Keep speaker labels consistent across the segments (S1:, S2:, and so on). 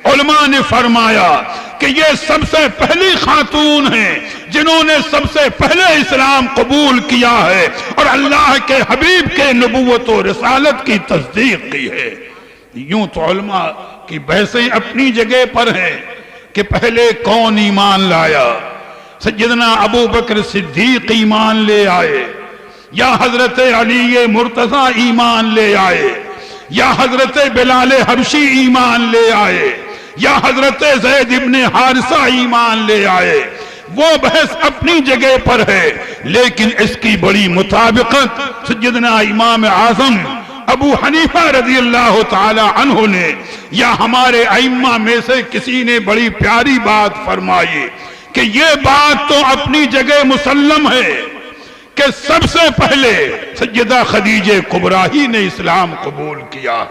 S1: علماء نے فرمایا کہ یہ سب سے پہلی خاتون ہیں جنہوں نے سب سے پہلے اسلام قبول کیا ہے اور اللہ کے حبیب کے نبوت و رسالت کی تصدیق کی ہے۔ یوں تو علماء کی بحثیں اپنی جگہ پر ہیں کہ پہلے کون ایمان لایا، سیدنا ابو بکر صدیق ایمان لے آئے یا حضرت علی مرتضی ایمان لے آئے یا حضرت بلال حبشی ایمان لے آئے یا حضرت زید ابن حارثہ ایمان لے آئے۔ وہ بحث اپنی جگہ پر ہے، لیکن اس کی بڑی مطابقت سیدنا امام اعظم ابو حنیفہ رضی اللہ تعالی عنہ نے یا ہمارے ائمہ میں سے کسی نے بڑی پیاری بات فرمائی کہ یہ بات تو اپنی جگہ مسلم ہے کہ سب سے پہلے سیدہ خدیجہ کبریٰ ہی نے اسلام قبول کیا،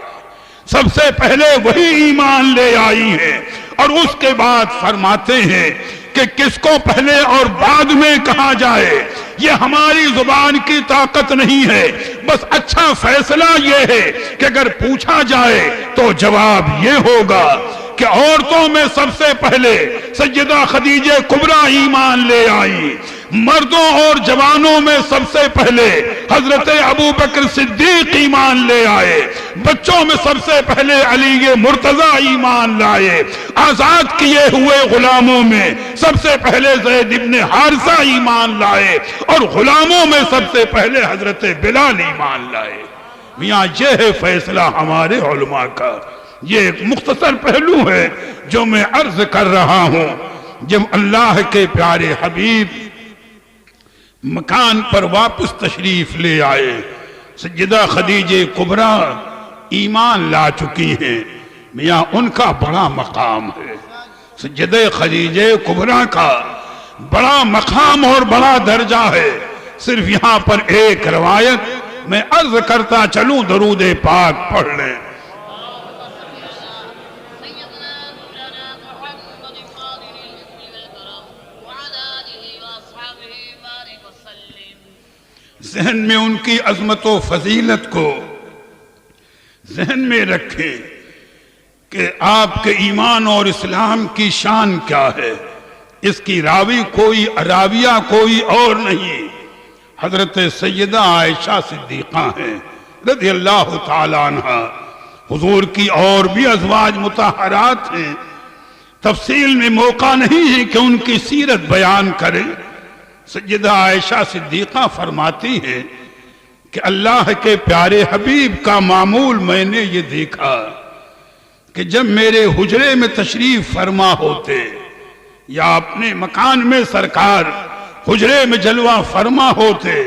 S1: سب سے پہلے وہی ایمان لے آئی ہیں، اور اس کے بعد فرماتے ہیں کہ کس کو پہلے اور بعد میں کہا جائے یہ ہماری زبان کی طاقت نہیں ہے، بس اچھا فیصلہ یہ ہے کہ اگر پوچھا جائے تو جواب یہ ہوگا کہ عورتوں میں سب سے پہلے سیدہ خدیجہ کبریٰ ایمان لے آئی، مردوں اور جوانوں میں سب سے پہلے حضرت ابو بکر صدیق ایمان لے آئے، بچوں میں سب سے پہلے علی مرتضی ایمان لائے، آزاد کیے ہوئے غلاموں میں سب سے پہلے زید ابن حارثہ ایمان لائے، اور غلاموں میں سب سے پہلے حضرت بلال ایمان لائے۔ میاں یہ ہے فیصلہ ہمارے علماء کا۔ یہ ایک مختصر پہلو ہے جو میں عرض کر رہا ہوں۔ جب اللہ کے پیارے حبیب مکان پر واپس تشریف لے آئے، سیدہ خدیجہ کبریٰ ایمان لا چکی ہیں، میاں ان کا بڑا مقام ہے، سیدہ خدیجہ کبریٰ کا بڑا مقام اور بڑا درجہ ہے۔ صرف یہاں پر ایک روایت میں عرض کرتا چلوں، درود پاک پڑھ لیں۔ ذہن میں ان کی عظمت و فضیلت کو ذہن میں رکھیں کہ آپ کے ایمان اور اسلام کی شان کیا ہے۔ اس کی راوی کوئی راویہ کوئی اور نہیں، حضرت سیدہ عائشہ صدیقہ ہیں رضی اللہ تعالی عنہ۔ حضور کی اور بھی ازواج مطہرات ہیں، تفصیل میں موقع نہیں ہے کہ ان کی سیرت بیان کریں۔ سیدہ عائشہ صدیقہ فرماتی ہیں کہ اللہ کے پیارے حبیب کا معمول میں نے یہ دیکھا کہ جب میرے حجرے میں تشریف فرما ہوتے یا اپنے مکان میں سرکار حجرے میں جلوہ فرما ہوتے،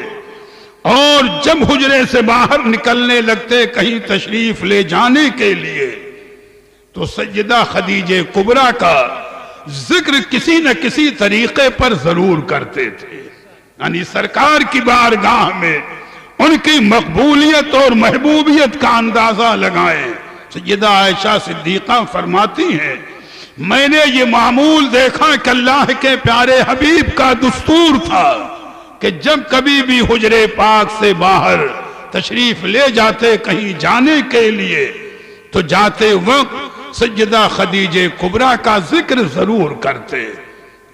S1: اور جب حجرے سے باہر نکلنے لگتے کہیں تشریف لے جانے کے لیے، تو سیدہ خدیجہ کبریٰ کا ذکر کسی نہ کسی طریقے پر ضرور کرتے تھے، یعنی سرکار کی بارگاہ میں ان کی مقبولیت اور محبوبیت کا اندازہ لگائیں۔ سیدہ عائشہ صدیقہ فرماتی ہیں میں نے یہ معمول دیکھا کہ اللہ کے پیارے حبیب کا دستور تھا کہ جب کبھی بھی حجرے پاک سے باہر تشریف لے جاتے کہیں جانے کے لیے، تو جاتے وقت سیدہ خدیجہ کبریٰ کا ذکر ضرور کرتے۔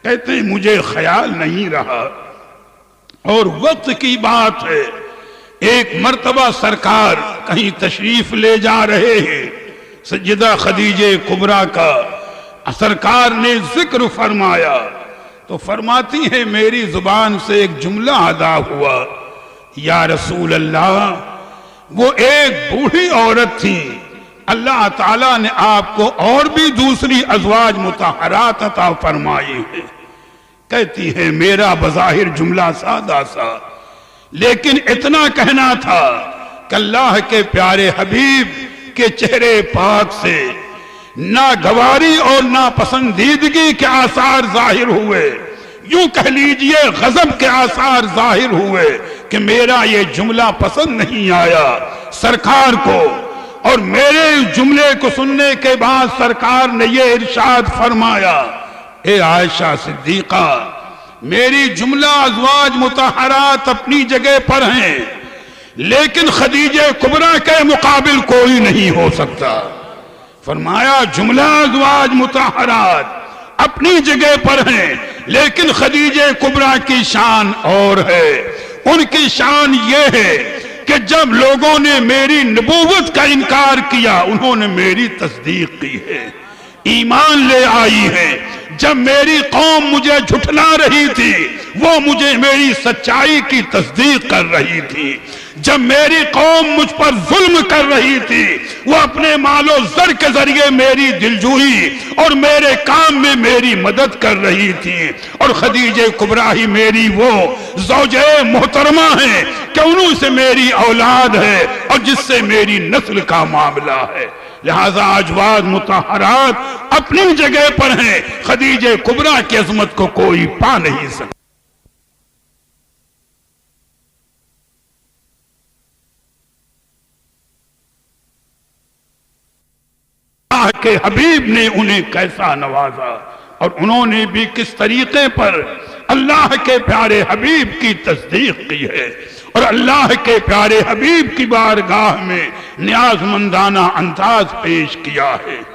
S1: کہتے مجھے خیال نہیں رہا، اور وقت کی بات ہے، ایک مرتبہ سرکار کہیں تشریف لے جا رہے ہیں، سیدہ خدیجہ کبریٰ کا سرکار نے ذکر فرمایا تو فرماتی ہے میری زبان سے ایک جملہ ادا ہوا، یا رسول اللہ، وہ ایک بوڑھی عورت تھی، اللہ تعالیٰ نے آپ کو اور بھی دوسری ازواج مطہرات عطا فرمائی ہیں۔ کہتی ہے میرا بظاہر جملہ سادہ سا، لیکن اتنا کہنا تھا کہ اللہ کے پیارے حبیب کے چہرے پاک سے ناگواری اور ناپسندیدگی کے آثار ظاہر ہوئے، یوں کہہ لیجئے غضب کے آثار ظاہر ہوئے کہ میرا یہ جملہ پسند نہیں آیا سرکار کو، اور میرے جملے کو سننے کے بعد سرکار نے یہ ارشاد فرمایا، اے عائشہ صدیقہ، میری جملہ ازواج مطہرات اپنی جگہ پر ہیں، لیکن خدیجہ کبریٰ کے مقابل کوئی نہیں ہو سکتا۔ فرمایا جملہ ازواج مطہرات اپنی جگہ پر ہیں، لیکن خدیجہ کبریٰ کی شان اور ہے۔ ان کی شان یہ ہے کہ جب لوگوں نے میری نبوت کا انکار کیا انہوں نے میری تصدیق کی ہے، ایمان لے آئی ہے۔ جب میری قوم مجھے جھٹلا رہی تھی وہ مجھے میری سچائی کی تصدیق کر رہی تھی۔ جب میری قوم مجھ پر ظلم کر رہی تھی وہ اپنے مال و زر کے ذریعے میری دلجوئی اور میرے کام میں میری مدد کر رہی تھی۔ اور خدیجہ کبریٰ ہی میری وہ زوجہ محترمہ ہیں کہ انہوں سے میری اولاد ہے اور جس سے میری نسل کا معاملہ ہے۔ لہذا ازواج مطہرات اپنی جگہ پر ہیں، خدیجہ کبریٰ کی عظمت کو کوئی پا نہیں سکتا۔ اللہ کے حبیب نے انہیں کیسا نوازا اور انہوں نے بھی کس طریقے پر اللہ کے پیارے حبیب کی تصدیق کی ہے اور اللہ کے پیارے حبیب کی بارگاہ میں نیاز مندانہ انداز پیش کیا ہے۔